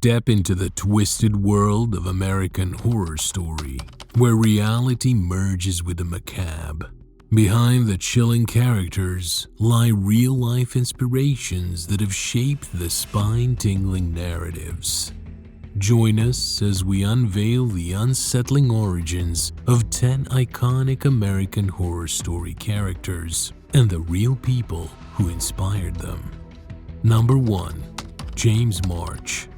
Step into the twisted world of American Horror Story, where reality merges with the macabre. Behind the chilling characters lie real-life inspirations that have shaped the spine-tingling narratives. Join us as we unveil the unsettling origins of 10 iconic American Horror Story characters and the real people who inspired them. Number 1. James March.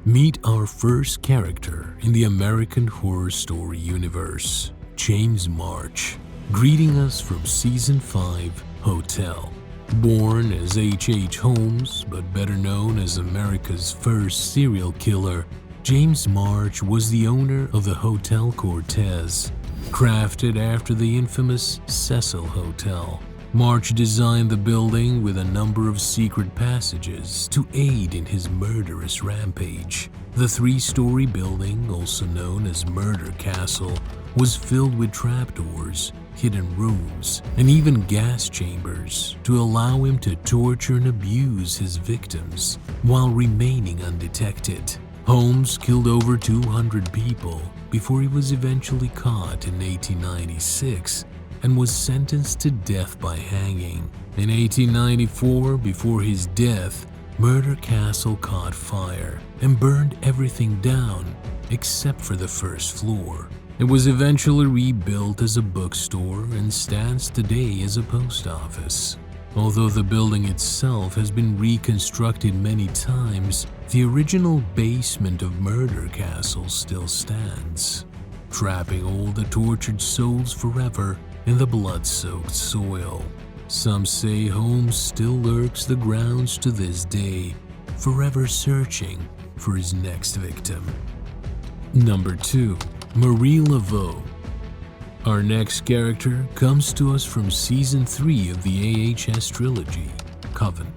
Meet our first character in the American Horror Story universe, James March, greeting us from Season 5, Hotel. Born as H.H. Holmes, but better known as America's first serial killer, James March was the owner of the Hotel Cortez, crafted after the infamous Cecil Hotel. March designed the building with a number of secret passages to aid in his murderous rampage. The 3-story building, also known as Murder Castle, was filled with trapdoors, hidden rooms, and even gas chambers to allow him to torture and abuse his victims while remaining undetected. Holmes killed over 200 people before he was eventually caught in 1896 and was sentenced to death by hanging. In 1894, before his death, Murder Castle caught fire and burned everything down except for the first floor. It was eventually rebuilt as a bookstore and stands today as a post office. Although the building itself has been reconstructed many times, the original basement of Murder Castle still stands, trapping all the tortured souls forever in the blood-soaked soil. Some say Holmes still lurks the grounds to this day, forever searching for his next victim. Number 2. Marie Laveau. Our next character comes to us from Season 3 of the AHS trilogy, Coven.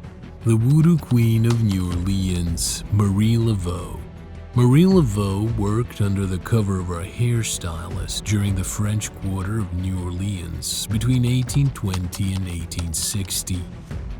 The voodoo queen of New Orleans, Marie Laveau. Marie Laveau worked under the cover of a hairstylist during the French Quarter of New Orleans between 1820 and 1860.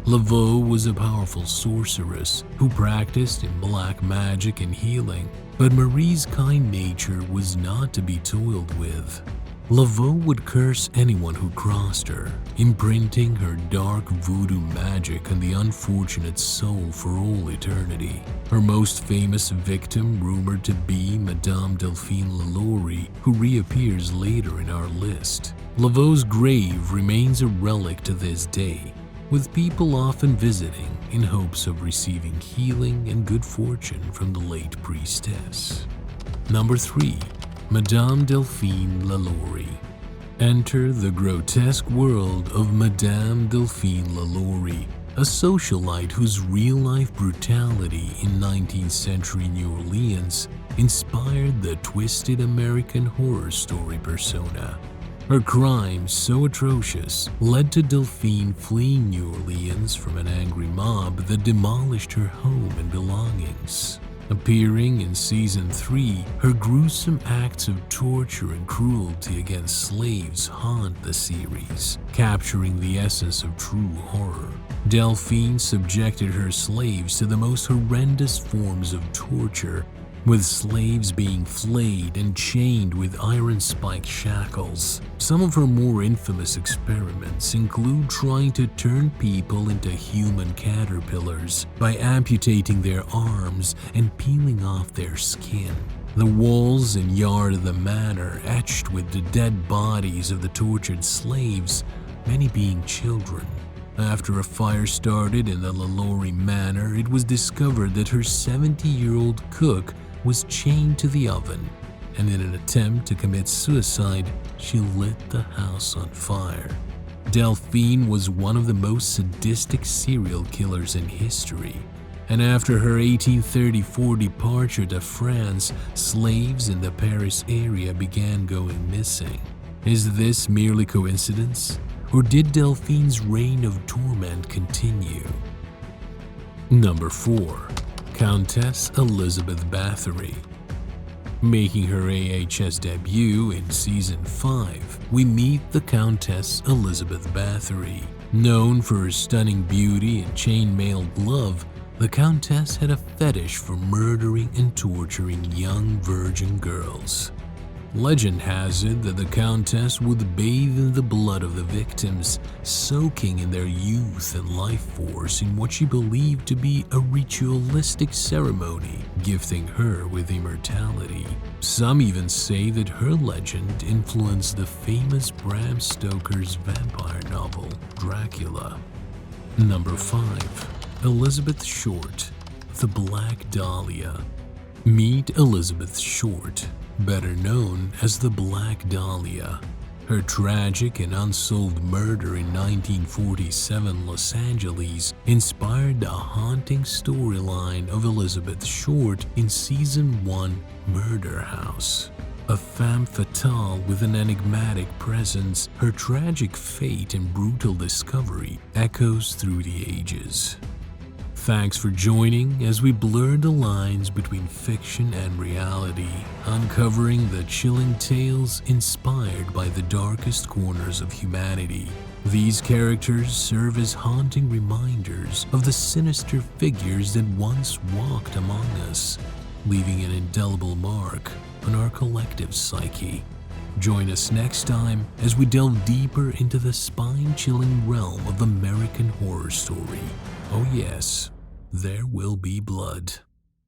Laveau was a powerful sorceress who practiced in black magic and healing, but Marie's kind nature was not to be toyed with. Laveau would curse anyone who crossed her, imprinting her dark voodoo magic on the unfortunate soul for all eternity. Her most famous victim rumored to be Madame Delphine Lalaurie, who reappears later in our list. Laveau's grave remains a relic to this day, with people often visiting in hopes of receiving healing and good fortune from the late priestess. Number 3. Madame Delphine Lalaurie. Enter the grotesque world of Madame Delphine Lalaurie, a socialite whose real-life brutality in 19th century New Orleans inspired the twisted American Horror Story persona. Her crimes, so atrocious, led to Delphine fleeing New Orleans from an angry mob that demolished her home and belongings. Appearing in Season 3, her gruesome acts of torture and cruelty against slaves haunt the series, capturing the essence of true horror. Delphine subjected her slaves to the most horrendous forms of torture, with slaves being flayed and chained with iron-spiked shackles. Some of her more infamous experiments include trying to turn people into human caterpillars by amputating their arms and peeling off their skin. The walls and yard of the manor etched with the dead bodies of the tortured slaves, many being children. After a fire started in the Lalaurie manor, it was discovered that her 70-year-old cook was chained to the oven, and in an attempt to commit suicide, she lit the house on fire. Delphine was one of the most sadistic serial killers in history, and after her 1834 departure to France, slaves in the Paris area began going missing. Is this merely coincidence, or did Delphine's reign of torment continue? Number 4. Countess Elizabeth Bathory. Making her AHS debut in Season 5, we meet the Countess Elizabeth Bathory. Known for her stunning beauty and chainmail glove, The Countess had a fetish for murdering and torturing young virgin girls. Legend has it that the Countess would bathe in the blood of the victims, soaking in their youth and life force in what she believed to be a ritualistic ceremony, gifting her with immortality. Some even say that her legend influenced the famous Bram Stoker's vampire novel, Dracula. Number 5. Elizabeth Short, the Black Dahlia. Meet Elizabeth Short, better known as the Black Dahlia. Her tragic and unsolved murder in 1947 Los Angeles inspired the haunting storyline of Elizabeth Short in Season 1 Murder House. A femme fatale with an enigmatic presence, her tragic fate and brutal discovery echoes through the ages. Thanks for joining as we blur the lines between fiction and reality, uncovering the chilling tales inspired by the darkest corners of humanity. These characters serve as haunting reminders of the sinister figures that once walked among us, leaving an indelible mark on our collective psyche. Join us next time as we delve deeper into the spine-chilling realm of American Horror Story. Oh yes, there will be blood.